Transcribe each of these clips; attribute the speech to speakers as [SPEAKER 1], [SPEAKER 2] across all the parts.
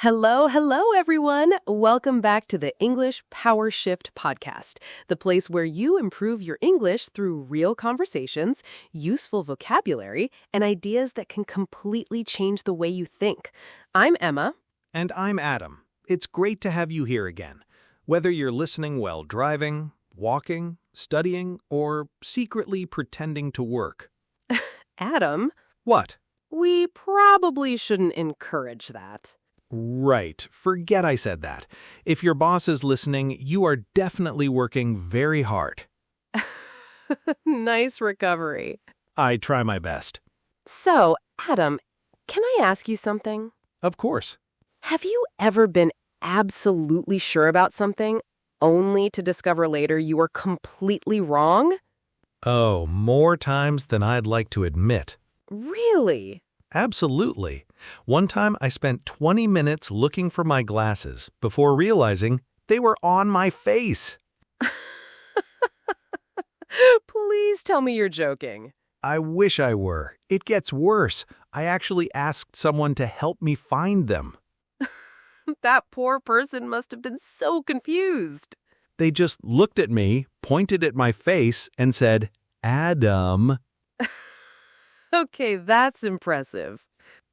[SPEAKER 1] Hello, everyone. Welcome back to the English PowerShift Podcast, the place where you improve your English through real conversations, useful vocabulary, and ideas that can completely change the way you think. I'm Emma.
[SPEAKER 2] And I'm Adam. It's great to have you here again. Whether you're listening while driving, walking, studying, or secretly pretending to work.
[SPEAKER 1] Adam,
[SPEAKER 2] What?
[SPEAKER 1] we probably shouldn't encourage that.
[SPEAKER 2] Right. Forget I said that. If your boss is listening, you are definitely working very hard.
[SPEAKER 1] Nice recovery.
[SPEAKER 2] I try my best.
[SPEAKER 1] So, Adam, can I ask you something?
[SPEAKER 2] Of course.
[SPEAKER 1] Have you ever been absolutely sure about something, only to discover later you were completely wrong?
[SPEAKER 2] Oh, more times than I'd like to admit.
[SPEAKER 1] Really?
[SPEAKER 2] Absolutely. One time I spent 20 minutes looking for my glasses before realizing they were on my face.
[SPEAKER 1] Please tell me you're joking.
[SPEAKER 2] I wish I were. It gets worse. I actually asked someone to help me find them.
[SPEAKER 1] That poor person must have been so confused.
[SPEAKER 2] They just looked at me, pointed at my face, and said, "Adam."
[SPEAKER 1] Okay, that's impressive.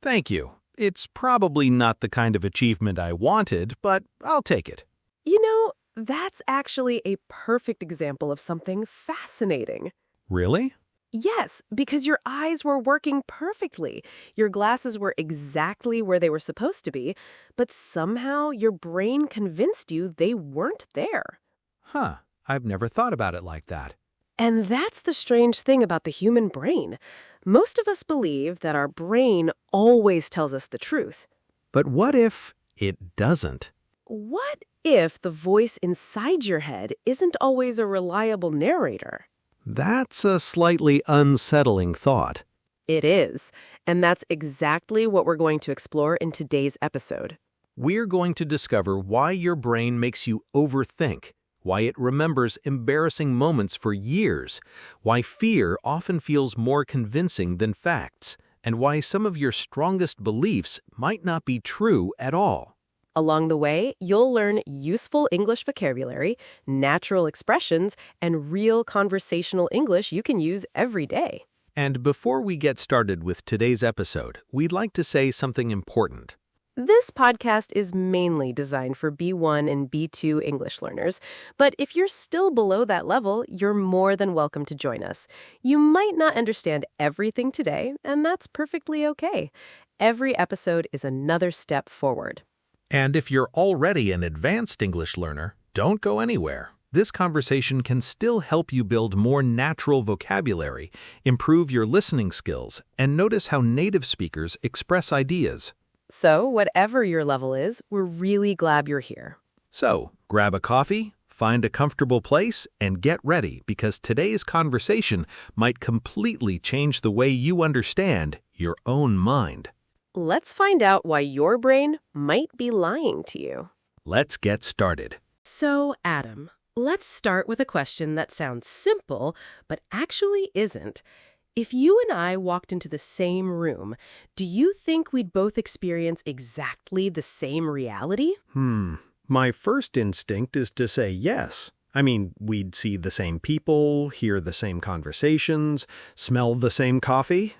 [SPEAKER 2] Thank you. It's probably not the kind of achievement I wanted, but I'll take it.
[SPEAKER 1] You know, that's actually a perfect example of something fascinating.
[SPEAKER 2] Really?
[SPEAKER 1] Yes, because your eyes were working perfectly. Your glasses were exactly where they were supposed to be, but somehow your brain convinced you they weren't there.
[SPEAKER 2] Huh. I've never thought about it like that.
[SPEAKER 1] And that's the strange thing about the human brain. Most of us believe that our brain always tells us the truth.
[SPEAKER 2] But what if it doesn't?
[SPEAKER 1] What if the voice inside your head isn't always a reliable narrator?
[SPEAKER 2] That's a slightly unsettling thought.
[SPEAKER 1] It is, and that's exactly what we're going to explore in today's episode.
[SPEAKER 2] We're going to discover why your brain makes you overthink, why it remembers embarrassing moments for years, why fear often feels more convincing than facts, and why some of your strongest beliefs might not be true at all.
[SPEAKER 1] Along the way, you'll learn useful English vocabulary, natural expressions, and real conversational English you can use every day.
[SPEAKER 2] And before we get started with today's episode, we'd like to say something important.
[SPEAKER 1] This podcast is mainly designed for B1 and B2 English learners, but if you're still below that level, you're more than welcome to join us. You might not understand everything today, and that's perfectly okay. Every episode is another step forward.
[SPEAKER 2] And if you're already an advanced English learner, don't go anywhere. This conversation can still help you build more natural vocabulary, improve your listening skills, and notice how native speakers express ideas.
[SPEAKER 1] So, whatever your level is, we're really glad you're here.
[SPEAKER 2] So, grab a coffee, find a comfortable place, and get ready because today's conversation might completely change the way you understand your own mind.
[SPEAKER 1] Let's find out why your brain might be lying to you.
[SPEAKER 2] Let's get started.
[SPEAKER 1] So, Adam, let's start with a question that sounds simple, but actually isn't. If you and I walked into the same room, do you think we'd both experience exactly the same reality?
[SPEAKER 2] My first instinct is to say yes. I mean, we'd see the same people, hear the same conversations, smell the same coffee.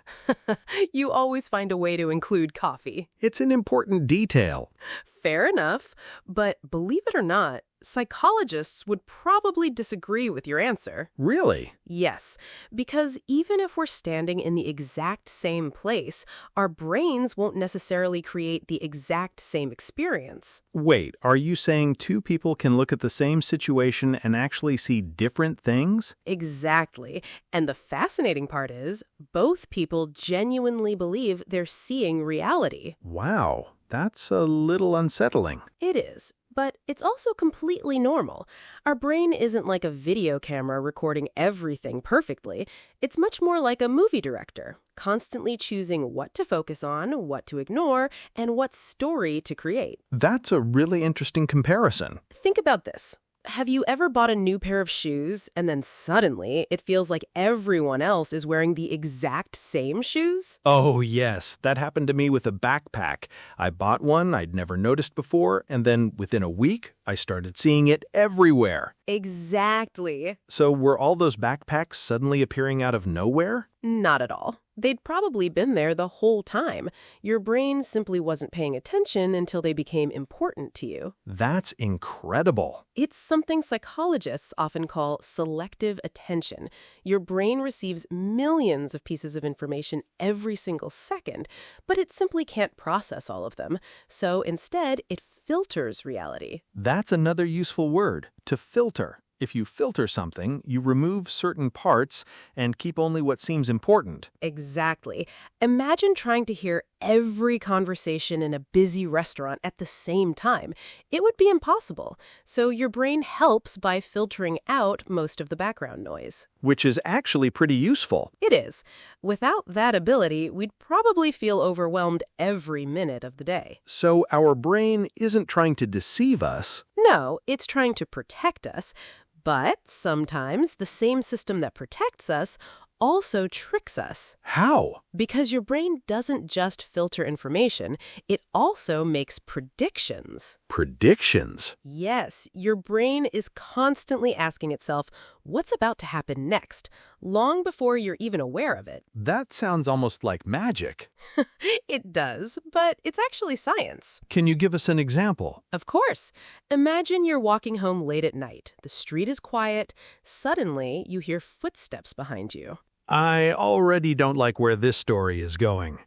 [SPEAKER 1] You always find a way to include coffee.
[SPEAKER 2] It's an important detail.
[SPEAKER 1] Fair enough, but believe it or not, psychologists would probably disagree with your answer.
[SPEAKER 2] Really?
[SPEAKER 1] Yes, because even if we're standing in the exact same place, our brains won't necessarily create the exact same experience.
[SPEAKER 2] Wait, are you saying two people can look at the same situation and actually see different things?
[SPEAKER 1] Exactly. And the fascinating part is, both people genuinely believe they're seeing reality.
[SPEAKER 2] Wow, that's a little unsettling.
[SPEAKER 1] It is. But it's also completely normal. Our brain isn't like a video camera recording everything perfectly. It's much more like a movie director, constantly choosing what to focus on, what to ignore, and what story to create.
[SPEAKER 2] That's a really interesting comparison.
[SPEAKER 1] Think about this. have you ever bought a new pair of shoes and then suddenly it feels like everyone else is wearing the exact same shoes?
[SPEAKER 2] Oh, yes, that happened to me with a backpack. I bought one I'd never noticed before, and then within a week, I started seeing it everywhere.
[SPEAKER 1] Exactly.
[SPEAKER 2] So were all those backpacks suddenly appearing out of nowhere?
[SPEAKER 1] Not at all. They'd probably been there the whole time. Your brain simply wasn't paying attention until they became important to you.
[SPEAKER 2] That's incredible.
[SPEAKER 1] It's something psychologists often call selective attention. Your brain receives millions of pieces of information every single second, but it simply can't process all of them. So instead, it filters reality.
[SPEAKER 2] That's another useful word, to filter. If you filter something, you remove certain parts and keep only what seems important.
[SPEAKER 1] Exactly. Imagine trying to hear every conversation in a busy restaurant at the same time. It would be impossible. So your brain helps by filtering out most of the background noise.
[SPEAKER 2] Which is actually pretty useful.
[SPEAKER 1] It is. Without that ability, we'd probably feel overwhelmed every minute of the day.
[SPEAKER 2] So our brain isn't trying to deceive us.
[SPEAKER 1] No, it's trying to protect us. But sometimes the same system that protects us also tricks us.
[SPEAKER 2] How?
[SPEAKER 1] Because your brain doesn't just filter information, it also makes predictions.
[SPEAKER 2] Predictions?
[SPEAKER 1] Yes, your brain is constantly asking itself, what's about to happen next, long before you're even aware of it.
[SPEAKER 2] That sounds almost like magic.
[SPEAKER 1] It does, but it's actually science.
[SPEAKER 2] Can you give us an example?
[SPEAKER 1] Of course. Imagine you're walking home late at night. The street is quiet. Suddenly, you hear footsteps behind you.
[SPEAKER 2] I already don't like where this story is going.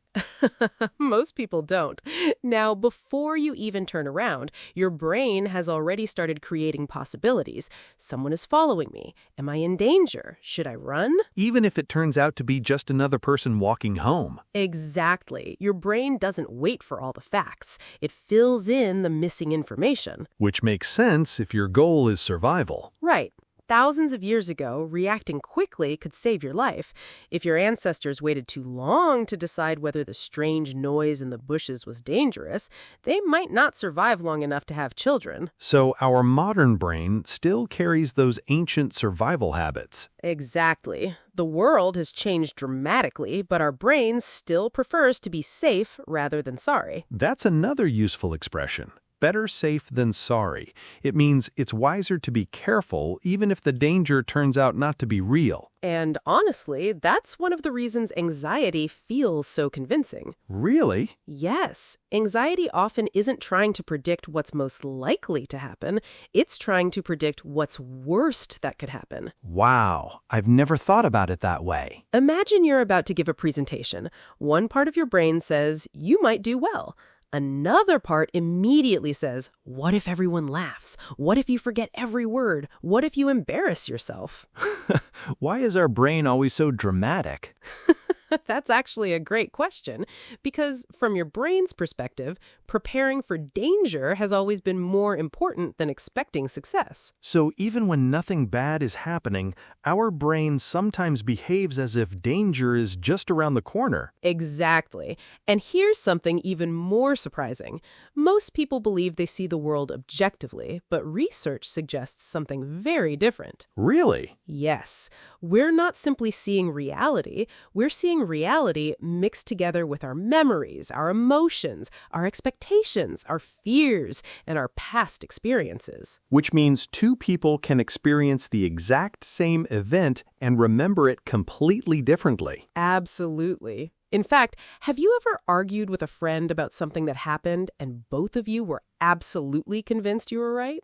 [SPEAKER 1] Most people don't. Now, before you even turn around, your brain has already started creating possibilities. Someone is following me. Am I in danger? Should I run?
[SPEAKER 2] Even if it turns out to be just another person walking home.
[SPEAKER 1] Exactly. Your brain doesn't wait for all the facts. It fills in the missing information.
[SPEAKER 2] Which makes sense if your goal is survival.
[SPEAKER 1] Right. Thousands of years ago, reacting quickly could save your life. If your ancestors waited too long to decide whether the strange noise in the bushes was dangerous, they might not survive long enough to have children.
[SPEAKER 2] So our modern brain still carries those ancient survival habits.
[SPEAKER 1] Exactly. The world has changed dramatically, but our brain still prefers to be safe rather than sorry.
[SPEAKER 2] That's another useful expression. Better safe than sorry. It means it's wiser to be careful even if the danger turns out not to be real.
[SPEAKER 1] And honestly, that's one of the reasons anxiety feels so convincing.
[SPEAKER 2] Really?
[SPEAKER 1] Yes. Anxiety often isn't trying to predict what's most likely to happen. It's trying to predict what's worst that could happen.
[SPEAKER 2] Wow, I've never thought about it that way.
[SPEAKER 1] Imagine you're about to give a presentation. One part of your brain says, you might do well. Another part immediately says, what if everyone laughs? What if you forget every word? What if you embarrass yourself?
[SPEAKER 2] Why is our brain always so dramatic?
[SPEAKER 1] That's actually a great question, because from your brain's perspective, preparing for danger has always been more important than expecting success.
[SPEAKER 2] So even when nothing bad is happening, our brain sometimes behaves as if danger is just around the corner.
[SPEAKER 1] Exactly. And here's something even more surprising. Most people believe they see the world objectively, but research suggests something very different.
[SPEAKER 2] Really?
[SPEAKER 1] Yes. We're not simply seeing reality, we're seeing reality mixed together with our memories, our emotions, our expectations, our fears, and our past experiences.
[SPEAKER 2] Which means two people can experience the exact same event and remember it completely differently.
[SPEAKER 1] Absolutely. In fact, have you ever argued with a friend about something that happened and both of you were absolutely convinced you were right?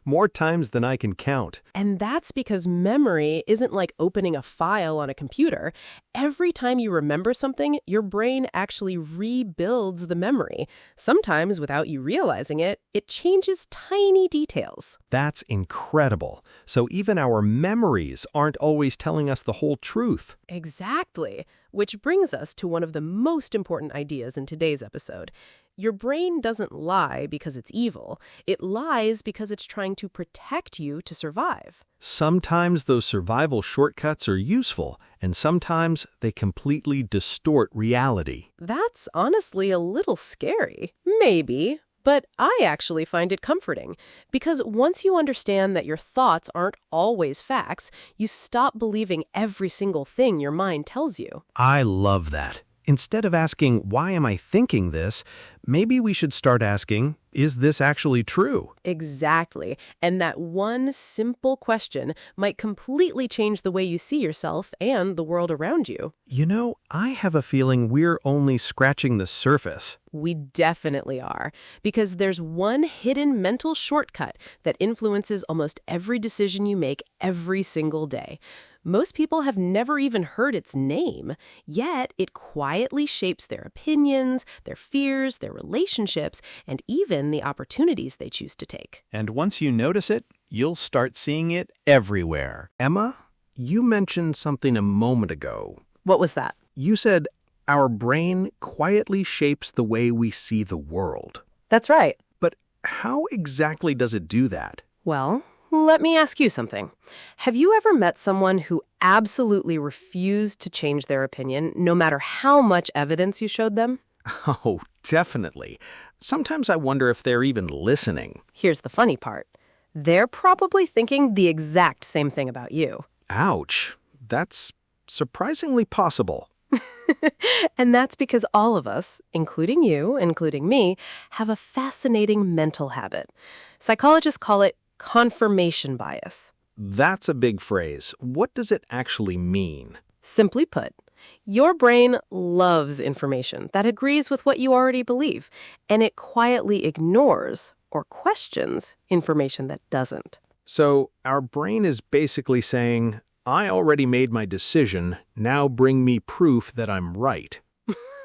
[SPEAKER 2] More times than I can count.
[SPEAKER 1] And that's because memory isn't like opening a file on a computer. Every time you remember something, your brain actually rebuilds the memory. Sometimes, without you realizing it, it changes tiny details.
[SPEAKER 2] That's incredible. So even our memories aren't always telling us the whole truth.
[SPEAKER 1] Exactly. Which brings us to one of the most important ideas in today's episode. Your brain doesn't lie because it's evil. It lies because it's trying to protect you to survive.
[SPEAKER 2] Sometimes those survival shortcuts are useful, and sometimes they completely distort reality.
[SPEAKER 1] That's honestly a little scary. Maybe. But I actually find it comforting because once you understand that your thoughts aren't always facts, you stop believing every single thing your mind tells you.
[SPEAKER 2] I love that. Instead of asking, why am I thinking this, maybe we should start asking, is this actually true?
[SPEAKER 1] Exactly. And that one simple question might completely change the way you see yourself and the world around you.
[SPEAKER 2] You know, I have a feeling we're only scratching the surface.
[SPEAKER 1] We definitely are, because there's one hidden mental shortcut that influences almost every decision you make every single day. Most people have never even heard its name, yet it quietly shapes their opinions, their fears, their relationships, and even the opportunities they choose to take.
[SPEAKER 3] And once you notice it, you'll start seeing it everywhere.
[SPEAKER 2] Emma, you mentioned something a moment ago.
[SPEAKER 1] What was that?
[SPEAKER 2] You said our brain quietly shapes the way we see the world.
[SPEAKER 1] That's right.
[SPEAKER 2] But how exactly does it do that?
[SPEAKER 1] Well, let me ask you something. Have you ever met someone who absolutely refused to change their opinion, no matter how much evidence you showed them?
[SPEAKER 2] Oh, definitely. Sometimes I wonder if they're even listening.
[SPEAKER 1] Here's the funny part. They're probably thinking the exact same thing about you.
[SPEAKER 2] Ouch. That's surprisingly possible.
[SPEAKER 1] And that's because all of us, including you, including me, have a fascinating mental habit. Psychologists call it confirmation bias.
[SPEAKER 2] That's a big phrase. What does it actually mean?
[SPEAKER 1] Simply put, your brain loves information that agrees with what you already believe, and it quietly ignores or questions information that doesn't.
[SPEAKER 2] So our brain is basically saying, I already made my decision, now bring me proof that I'm right.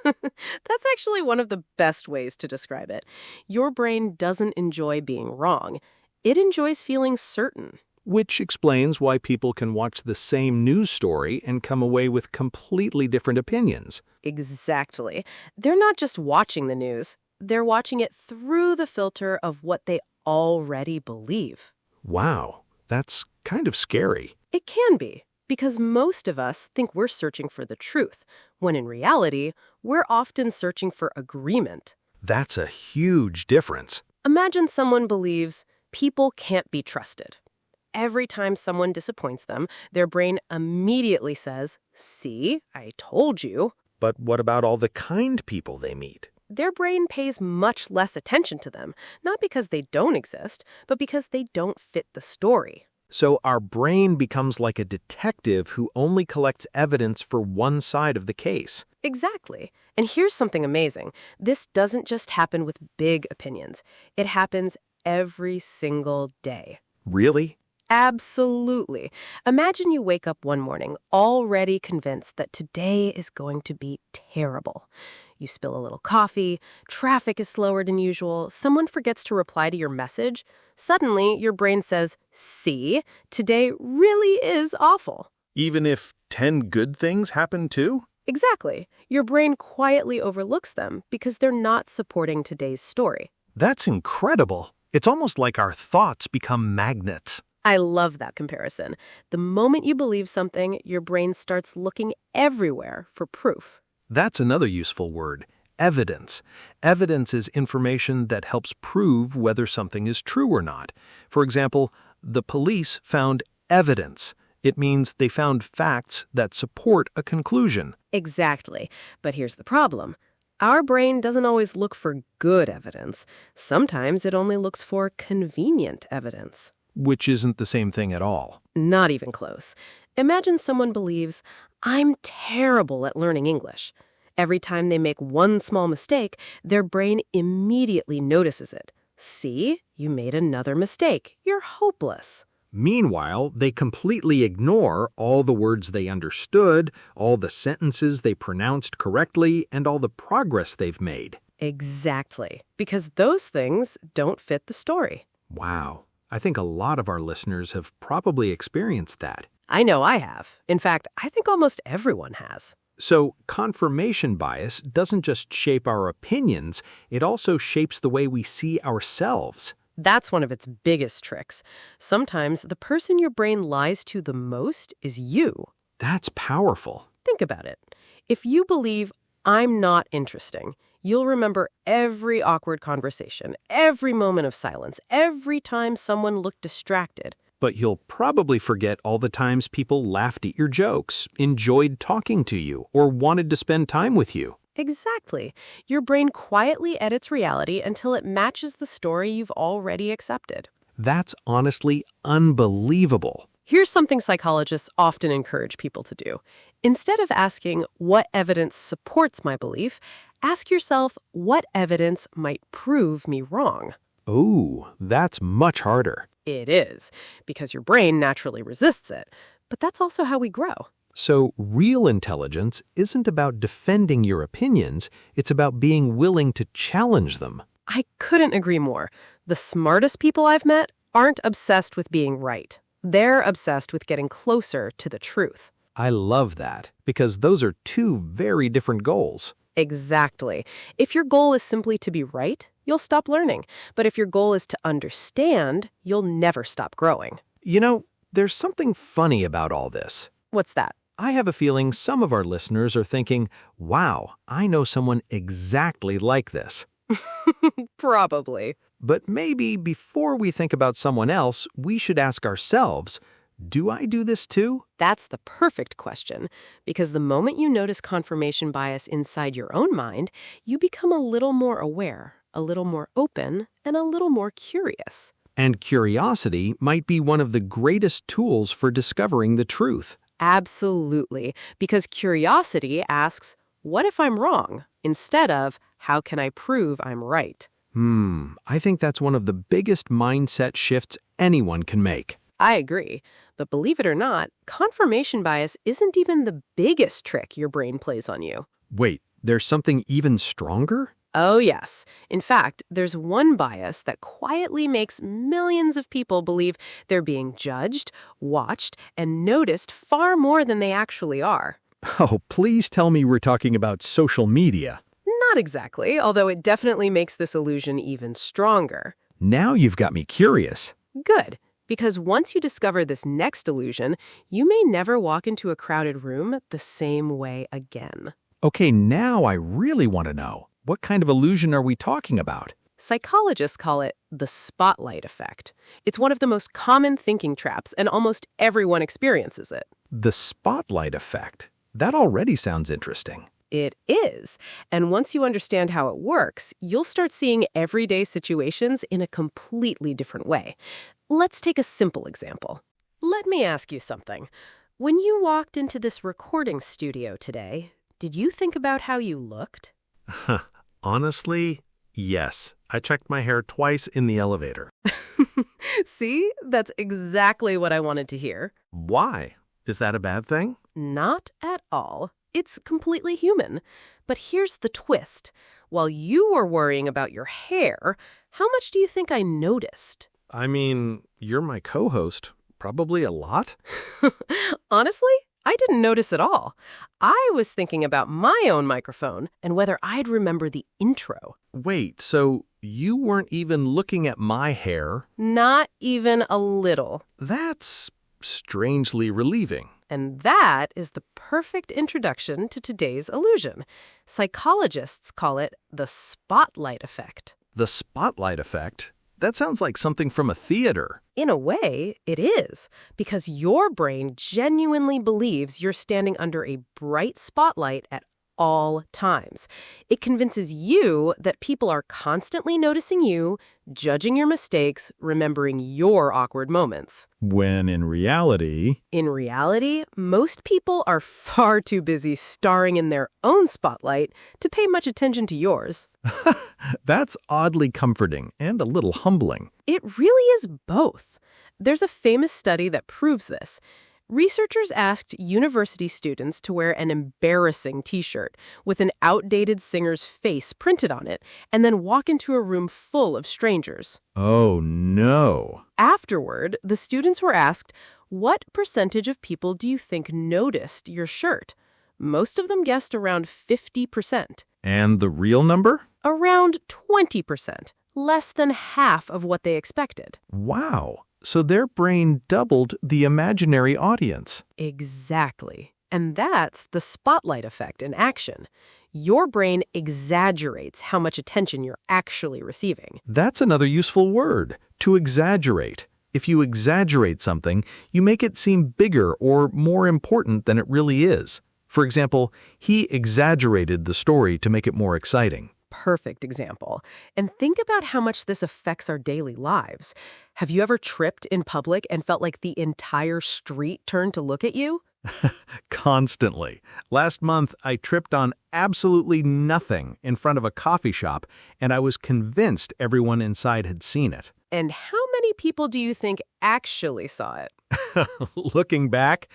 [SPEAKER 1] That's actually one of the best ways to describe it. Your brain doesn't enjoy being wrong. It enjoys feeling certain.
[SPEAKER 2] Which explains why people can watch the same news story and come away with completely different opinions.
[SPEAKER 1] Exactly. They're not just watching the news. They're watching it through the filter of what they already believe.
[SPEAKER 2] Wow, that's kind of scary.
[SPEAKER 1] It can be, because most of us think we're searching for the truth, when in reality, we're often searching for agreement.
[SPEAKER 2] That's a huge difference.
[SPEAKER 1] Imagine someone believes people can't be trusted. Every time someone disappoints them, their brain immediately says, "See, I told you."
[SPEAKER 2] But what about all the kind people they meet?
[SPEAKER 1] Their brain pays much less attention to them, not because they don't exist, but because they don't fit the story.
[SPEAKER 2] So our brain becomes like a detective who only collects evidence for one side of the case.
[SPEAKER 1] Exactly. And here's something amazing. This doesn't just happen with big opinions. It happens every single day.
[SPEAKER 2] Really?
[SPEAKER 1] Absolutely. Imagine you wake up one morning already convinced that today is going to be terrible. You spill a little coffee, traffic is slower than usual, someone forgets to reply to your message. Suddenly, your brain says, "See, today really is awful."
[SPEAKER 3] Even if 10 good things happen too?
[SPEAKER 1] Exactly. Your brain quietly overlooks them because they're not supporting today's story.
[SPEAKER 2] That's incredible. It's almost like our thoughts become magnets.
[SPEAKER 1] I love that comparison. The moment you believe something, your brain starts looking everywhere for proof.
[SPEAKER 2] That's another useful word, evidence. Evidence is information that helps prove whether something is true or not. For example, the police found evidence. It means they found facts that support a conclusion.
[SPEAKER 1] Exactly. But here's the problem. Our brain doesn't always look for good evidence. Sometimes it only looks for convenient evidence.
[SPEAKER 2] Which isn't the same thing at all.
[SPEAKER 1] Not even close. Imagine someone believes, "I'm terrible at learning English." Every time they make one small mistake, their brain immediately notices it. "See, you made another mistake. You're hopeless."
[SPEAKER 2] Meanwhile, they completely ignore all the words they understood, all the sentences they pronounced correctly, and all the progress they've made.
[SPEAKER 1] Exactly. Because those things don't fit the story.
[SPEAKER 2] Wow. I think a lot of our listeners have probably experienced that.
[SPEAKER 1] I know I have. In fact, I think almost everyone has.
[SPEAKER 2] So, confirmation bias doesn't just shape our opinions, it also shapes the way we see ourselves.
[SPEAKER 1] That's one of its biggest tricks. Sometimes the person your brain lies to the most is you.
[SPEAKER 2] That's powerful.
[SPEAKER 1] Think about it. If you believe, "I'm not interesting," You'll remember every awkward conversation, every moment of silence, every time someone looked distracted.
[SPEAKER 2] But you'll probably forget all the times people laughed at your jokes, enjoyed talking to you, or wanted to spend time with you.
[SPEAKER 1] Exactly. Your brain quietly edits reality until it matches the story you've already accepted.
[SPEAKER 2] That's honestly unbelievable.
[SPEAKER 1] Here's something psychologists often encourage people to do. Instead of asking, what evidence supports my belief, ask yourself, what evidence might prove me wrong?
[SPEAKER 2] Ooh, that's much harder.
[SPEAKER 1] It is, because your brain naturally resists it. But that's also how we grow.
[SPEAKER 2] So real intelligence isn't about defending your opinions, it's about being willing to challenge them.
[SPEAKER 1] I couldn't agree more. The smartest people I've met aren't obsessed with being right. They're obsessed with getting closer to the truth.
[SPEAKER 2] I love that, because those are two very different goals.
[SPEAKER 1] Exactly. If your goal is simply to be right, you'll stop learning. But if your goal is to understand, you'll never stop growing.
[SPEAKER 2] You know, there's something funny about all this.
[SPEAKER 1] What's that?
[SPEAKER 2] I have a feeling some of our listeners are thinking, wow, I know someone exactly like this.
[SPEAKER 1] Probably.
[SPEAKER 2] But maybe before we think about someone else, we should ask ourselves, do I do this too?
[SPEAKER 1] That's the perfect question, because the moment you notice confirmation bias inside your own mind, you become a little more aware, a little more open, and a little more curious.
[SPEAKER 2] And curiosity might be one of the greatest tools for discovering the truth.
[SPEAKER 1] Absolutely, because curiosity asks, what if I'm wrong? Instead of, how can I prove I'm right?
[SPEAKER 2] I think that's one of the biggest mindset shifts anyone can make.
[SPEAKER 1] I agree. But believe it or not, confirmation bias isn't even the biggest trick your brain plays on you.
[SPEAKER 2] Wait, there's something even stronger?
[SPEAKER 1] Oh, yes. In fact, there's one bias that quietly makes millions of people believe they're being judged, watched, and noticed far more than they actually are.
[SPEAKER 2] Oh, please tell me we're talking about social media.
[SPEAKER 1] Not exactly, although it definitely makes this illusion even stronger.
[SPEAKER 2] Now you've got me curious.
[SPEAKER 1] Good. Because once you discover this next illusion, you may never walk into a crowded room the same way again.
[SPEAKER 2] Okay, now I really want to know. What kind of illusion are we talking about?
[SPEAKER 1] Psychologists call it the spotlight effect. It's one of the most common thinking traps, and almost everyone experiences it.
[SPEAKER 2] The spotlight effect. That already sounds interesting.
[SPEAKER 1] It is. And once you understand how it works, you'll start seeing everyday situations in a completely different way. Let's take a simple example. Let me ask you something. When you walked into this recording studio today, did you think about how you looked?
[SPEAKER 4] Honestly, yes. I checked my hair twice in the elevator.
[SPEAKER 1] See? That's exactly what I wanted to hear.
[SPEAKER 4] Why? Is that a bad thing?
[SPEAKER 1] Not at all. It's completely human. But here's the twist. While you were worrying about your hair, how much do you think I noticed?
[SPEAKER 4] I mean, you're my co-host. Probably a lot?
[SPEAKER 1] Honestly, I didn't notice at all. I was thinking about my own microphone and whether I'd remember the intro.
[SPEAKER 4] Wait, so you weren't even looking at my hair?
[SPEAKER 1] Not even a little.
[SPEAKER 4] That's strangely relieving.
[SPEAKER 1] And that is the perfect introduction to today's illusion. Psychologists call it the spotlight effect.
[SPEAKER 4] The spotlight effect? That sounds like something from a theater.
[SPEAKER 1] In a way, it is, because your brain genuinely believes you're standing under a bright spotlight at all times. It convinces you that people are constantly noticing you, judging your mistakes, remembering your awkward moments.
[SPEAKER 3] When in reality,
[SPEAKER 1] most people are far too busy starring in their own spotlight to pay much attention to yours.
[SPEAKER 3] that's oddly comforting and a little humbling.
[SPEAKER 1] It really is both. There's a famous study that proves this. Researchers asked university students to wear an embarrassing T-shirt with an outdated singer's face printed on it and then walk into a room full of strangers.
[SPEAKER 3] Oh, no.
[SPEAKER 1] Afterward, the students were asked, what percentage of people do you think noticed your shirt? Most of them guessed around 50%.
[SPEAKER 3] And the real number?
[SPEAKER 1] Around 20%, less than half of what they expected.
[SPEAKER 3] Wow. So their brain doubled the imaginary audience.
[SPEAKER 1] Exactly. And that's the spotlight effect in action. Your brain exaggerates how much attention you're actually receiving.
[SPEAKER 2] That's another useful word, to exaggerate. If you exaggerate something, you make it seem bigger or more important than it really is. For example, he exaggerated the story to make it more exciting.
[SPEAKER 1] Perfect example. And think about how much this affects our daily lives. Have you ever tripped in public and felt like the entire street turned to look at you?
[SPEAKER 2] Constantly. Last month, I tripped on absolutely nothing in front of a coffee shop, and I was convinced everyone inside had seen it.
[SPEAKER 1] And how many people do you think actually saw it?
[SPEAKER 2] Looking back,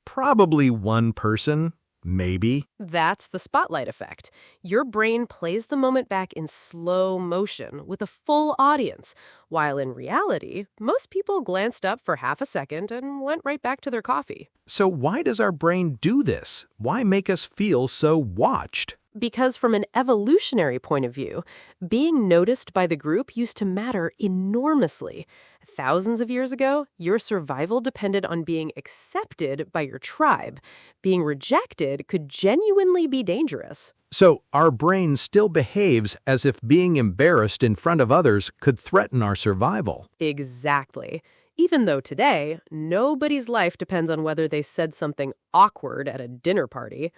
[SPEAKER 2] probably one person, maybe.
[SPEAKER 1] That's the spotlight effect. Your brain plays the moment back in slow motion with a full audience, while in reality, most people glanced up for half a second and went right back to their coffee.
[SPEAKER 2] So why does our brain do this? Why make us feel so watched?
[SPEAKER 1] Because from an evolutionary point of view, being noticed by the group used to matter enormously. Thousands of years ago, your survival depended on being accepted by your tribe. Being rejected could genuinely be dangerous.
[SPEAKER 2] So our brain still behaves as if being embarrassed in front of others could threaten our survival.
[SPEAKER 1] Exactly. Even though today, nobody's life depends on whether they said something awkward at a dinner party.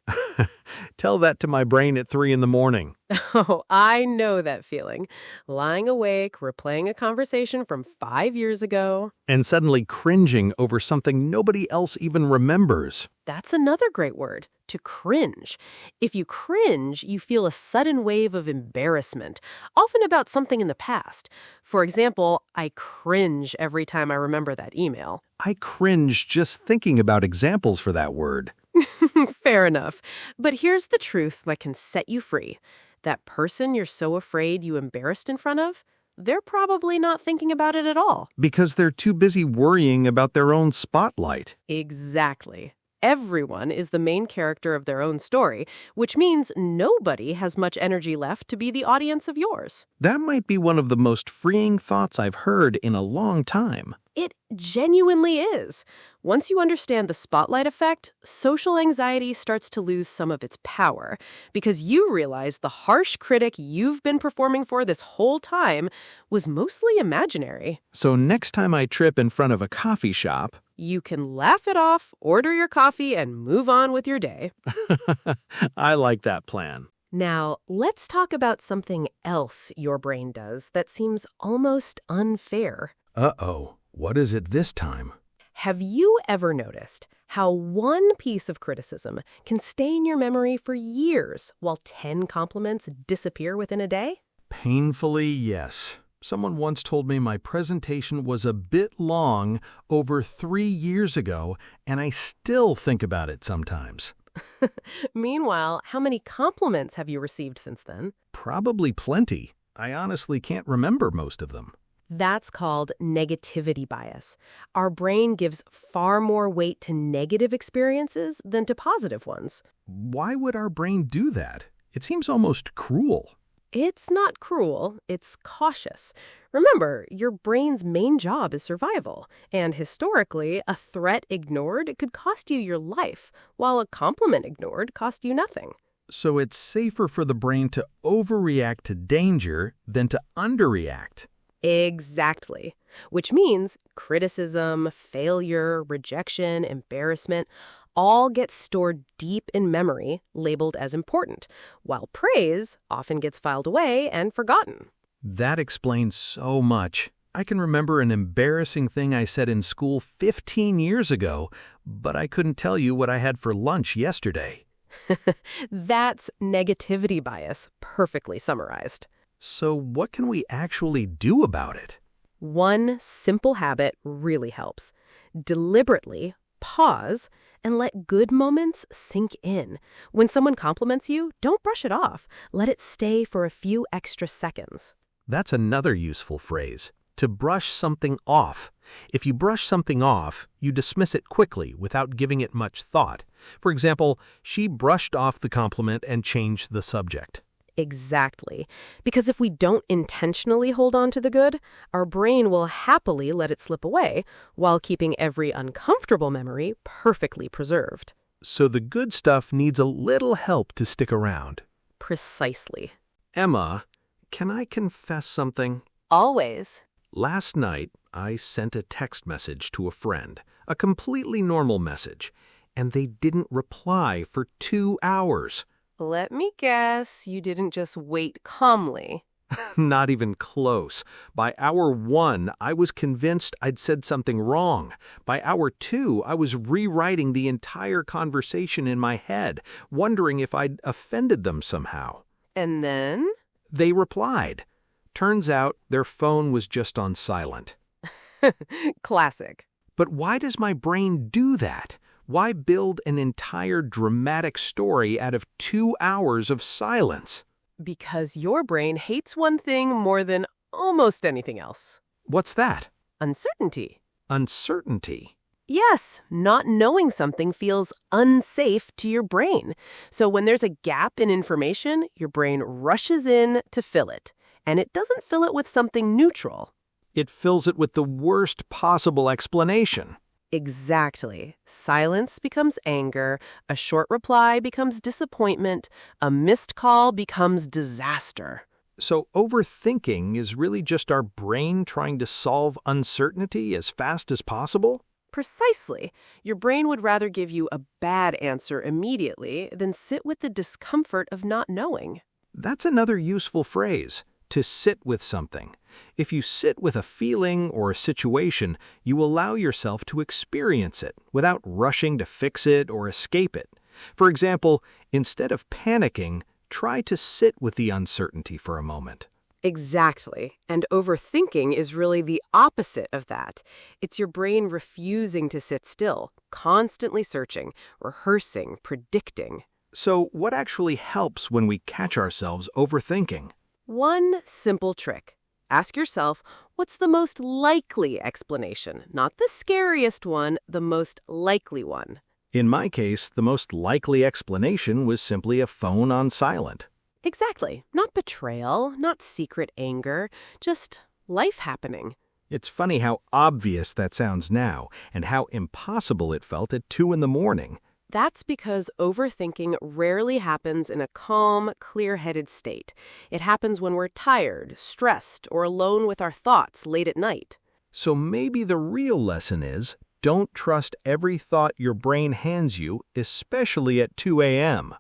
[SPEAKER 2] Tell that to my brain at 3 in the morning.
[SPEAKER 1] Oh, I know that feeling. Lying awake, replaying a conversation from 5 years ago.
[SPEAKER 2] And suddenly cringing over something nobody else even remembers.
[SPEAKER 1] That's another great word, to cringe. If you cringe, you feel a sudden wave of embarrassment, often about something in the past. For example, I cringe every time I remember that email.
[SPEAKER 2] I cringe just thinking about examples for that word.
[SPEAKER 1] Fair enough. But here's the truth that can set you free. That person you're so afraid you embarrassed in front of, they're probably not thinking about it at all.
[SPEAKER 2] Because they're too busy worrying about their own spotlight.
[SPEAKER 1] Exactly. Everyone is the main character of their own story, which means nobody has much energy left to be the audience of yours.
[SPEAKER 2] That might be one of the most freeing thoughts I've heard in a long time.
[SPEAKER 1] It genuinely is. Once you understand the spotlight effect, social anxiety starts to lose some of its power because you realize the harsh critic you've been performing for this whole time was mostly imaginary.
[SPEAKER 2] So next time I trip in front of a coffee shop,
[SPEAKER 1] you can laugh it off, order your coffee, and move on with your day.
[SPEAKER 2] I like that plan.
[SPEAKER 1] Now, let's talk about something else your brain does that seems almost unfair.
[SPEAKER 2] Uh-oh. What is it this time?
[SPEAKER 1] Have you ever noticed how one piece of criticism can stay in your memory for years while 10 compliments disappear within a day?
[SPEAKER 2] Painfully, yes. Someone once told me my presentation was a bit long over 3 years ago, and I still think about it sometimes.
[SPEAKER 1] Meanwhile, how many compliments have you received since then?
[SPEAKER 2] Probably plenty. I honestly can't remember most of them.
[SPEAKER 1] That's called negativity bias. Our brain gives far more weight to negative experiences than to positive ones.
[SPEAKER 2] Why would our brain do that? It seems almost cruel.
[SPEAKER 1] It's not cruel, it's cautious. Remember, your brain's main job is survival, and historically, a threat ignored could cost you your life, while a compliment ignored cost you nothing.
[SPEAKER 2] So it's safer for the brain to overreact to danger than to underreact.
[SPEAKER 1] Exactly. Which means criticism, failure, rejection, embarrassment all get stored deep in memory, labeled as important, while praise often gets filed away and forgotten.
[SPEAKER 2] That explains so much. I can remember an embarrassing thing I said in school 15 years ago, but I couldn't tell you what I had for lunch yesterday.
[SPEAKER 1] That's negativity bias, perfectly summarized.
[SPEAKER 2] So what can we actually do about it?
[SPEAKER 1] One simple habit really helps. Deliberately pause and let good moments sink in. When someone compliments you, don't brush it off. Let it stay for a few extra seconds.
[SPEAKER 2] That's another useful phrase, to brush something off. If you brush something off, you dismiss it quickly without giving it much thought. For example, she brushed off the compliment and changed the subject.
[SPEAKER 1] Exactly. Because if we don't intentionally hold on to the good, our brain will happily let it slip away while keeping every uncomfortable memory perfectly preserved.
[SPEAKER 2] So the good stuff needs a little help to stick around.
[SPEAKER 1] Precisely.
[SPEAKER 4] Emma, can I confess something?
[SPEAKER 1] Always.
[SPEAKER 4] Last night, I sent a text message to a friend, a completely normal message, and they didn't reply for 2 hours.
[SPEAKER 1] Let me guess, you didn't just wait calmly.
[SPEAKER 4] Not even close. By hour 1, I was convinced I'd said something wrong. By hour 2, I was rewriting the entire conversation in my head, wondering if I'd offended them somehow.
[SPEAKER 1] And then?
[SPEAKER 4] They replied. Turns out their phone was just on silent.
[SPEAKER 1] Classic.
[SPEAKER 4] But why does my brain do that? Why build an entire dramatic story out of 2 hours of silence?
[SPEAKER 1] Because your brain hates one thing more than almost anything else.
[SPEAKER 4] What's that?
[SPEAKER 1] Uncertainty.
[SPEAKER 4] Uncertainty.
[SPEAKER 1] Yes, not knowing something feels unsafe to your brain. So when there's a gap in information, your brain rushes in to fill it. And it doesn't fill it with something neutral.
[SPEAKER 4] It fills it with the worst possible explanation.
[SPEAKER 1] Exactly. Silence becomes anger, a short reply becomes disappointment, a missed call becomes disaster.
[SPEAKER 4] So overthinking is really just our brain trying to solve uncertainty as fast as possible?
[SPEAKER 1] Precisely. Your brain would rather give you a bad answer immediately than sit with the discomfort of not knowing.
[SPEAKER 4] That's another useful phrase, to sit with something. If you sit with a feeling or a situation, you allow yourself to experience it without rushing to fix it or escape it. For example, instead of panicking, try to sit with the uncertainty for a moment.
[SPEAKER 1] Exactly. And overthinking is really the opposite of that. It's your brain refusing to sit still, constantly searching, rehearsing, predicting.
[SPEAKER 4] So what actually helps when we catch ourselves overthinking?
[SPEAKER 1] One simple trick. Ask yourself, what's the most likely explanation? Not the scariest one, the most likely one.
[SPEAKER 4] In my case, the most likely explanation was simply a phone on silent.
[SPEAKER 1] Exactly. Not betrayal, not secret anger, just life happening.
[SPEAKER 4] It's funny how obvious that sounds now, and how impossible it felt at 2 a.m.
[SPEAKER 1] That's because overthinking rarely happens in a calm, clear-headed state. It happens when we're tired, stressed, or alone with our thoughts late at night.
[SPEAKER 4] So maybe the real lesson is, don't trust every thought your brain hands you, especially at 2 a.m.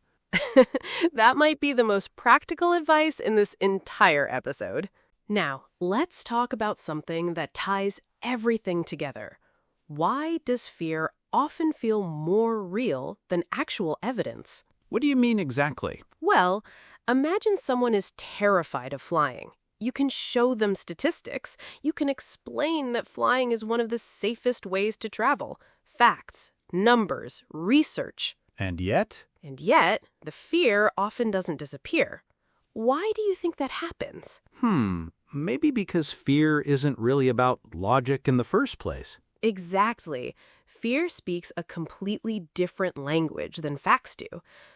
[SPEAKER 1] That might be the most practical advice in this entire episode. Now, let's talk about something that ties everything together. Why does fear often feel more real than actual evidence?
[SPEAKER 3] What do you mean exactly?
[SPEAKER 1] Well, imagine someone is terrified of flying. You can show them statistics. You can explain that flying is one of the safest ways to travel. Facts, numbers, research.
[SPEAKER 3] And yet?
[SPEAKER 1] And yet, the fear often doesn't disappear. Why do you think that happens?
[SPEAKER 4] Maybe because fear isn't really about logic in the first place.
[SPEAKER 1] Exactly. Fear speaks a completely different language than facts do.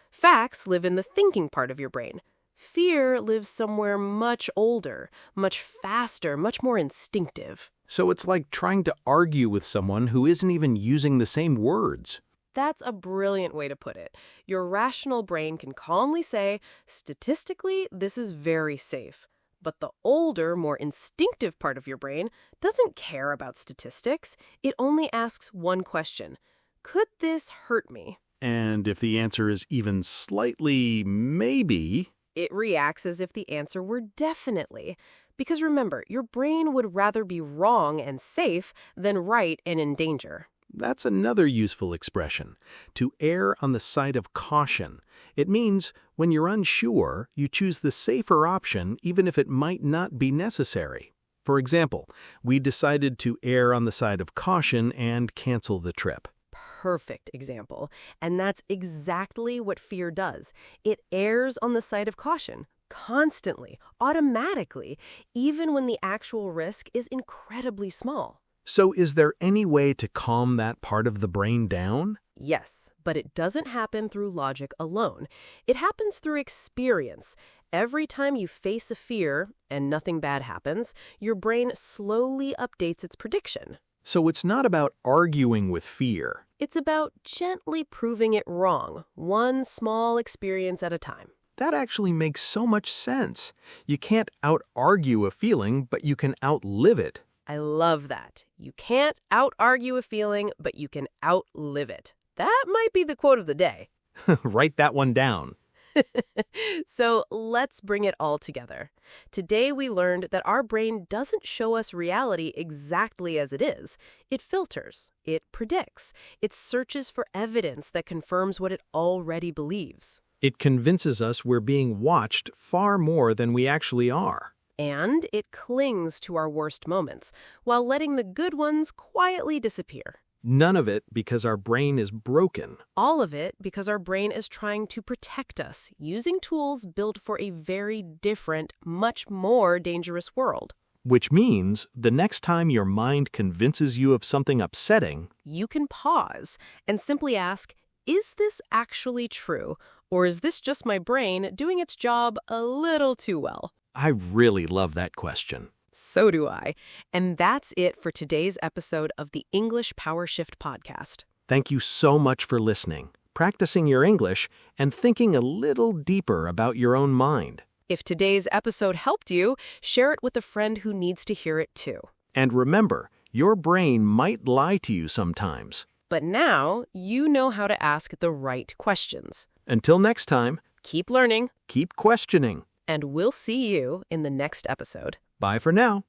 [SPEAKER 1] Facts live in the thinking part of your brain. Fear lives somewhere much older, much faster, much more instinctive.
[SPEAKER 4] So it's like trying to argue with someone who isn't even using the same words.
[SPEAKER 1] That's a brilliant way to put it. Your rational brain can calmly say, statistically, this is very safe. But the older, more instinctive part of your brain doesn't care about statistics. It only asks one question. Could this hurt me?
[SPEAKER 4] And if the answer is even slightly maybe...
[SPEAKER 1] It reacts as if the answer were definitely. Because remember, your brain would rather be wrong and safe than right and in danger.
[SPEAKER 4] That's another useful expression, to err on the side of caution. It means when you're unsure, you choose the safer option even if it might not be necessary. For example, we decided to err on the side of caution and cancel the trip.
[SPEAKER 1] Perfect example. And that's exactly what fear does. It errs on the side of caution, constantly, automatically, even when the actual risk is incredibly small.
[SPEAKER 4] So is there any way to calm that part of the brain down?
[SPEAKER 1] Yes, but it doesn't happen through logic alone. It happens through experience. Every time you face a fear and nothing bad happens, your brain slowly updates its prediction.
[SPEAKER 4] So it's not about arguing with fear.
[SPEAKER 1] It's about gently proving it wrong, one small experience at a time.
[SPEAKER 4] That actually makes so much sense. You can't out-argue a feeling, but you can outlive it.
[SPEAKER 1] I love that. You can't out-argue a feeling, but you can outlive it. That might be the quote of the day.
[SPEAKER 4] Write that one down.
[SPEAKER 1] So let's bring it all together. Today we learned that our brain doesn't show us reality exactly as it is. It filters, it predicts, it searches for evidence that confirms what it already believes.
[SPEAKER 4] It convinces us we're being watched far more than we actually are.
[SPEAKER 1] And it clings to our worst moments, while letting the good ones quietly disappear.
[SPEAKER 4] None of it because our brain is broken.
[SPEAKER 1] All of it because our brain is trying to protect us, using tools built for a very different, much more dangerous world.
[SPEAKER 4] Which means the next time your mind convinces you of something upsetting,
[SPEAKER 1] You can pause and simply ask, is this actually true? Or is this just my brain doing its job a little too well?
[SPEAKER 4] I really love that question.
[SPEAKER 1] So do I. And that's it for today's episode of the English PowerShift Podcast.
[SPEAKER 4] Thank you so much for listening, practicing your English, and thinking a little deeper about your own mind.
[SPEAKER 1] If today's episode helped you, share it with a friend who needs to hear it too.
[SPEAKER 4] And remember, your brain might lie to you sometimes.
[SPEAKER 1] But now you know how to ask the right questions.
[SPEAKER 4] Until next time,
[SPEAKER 1] Keep learning,
[SPEAKER 4] keep questioning.
[SPEAKER 1] and we'll see you in the next episode.
[SPEAKER 4] Bye for now.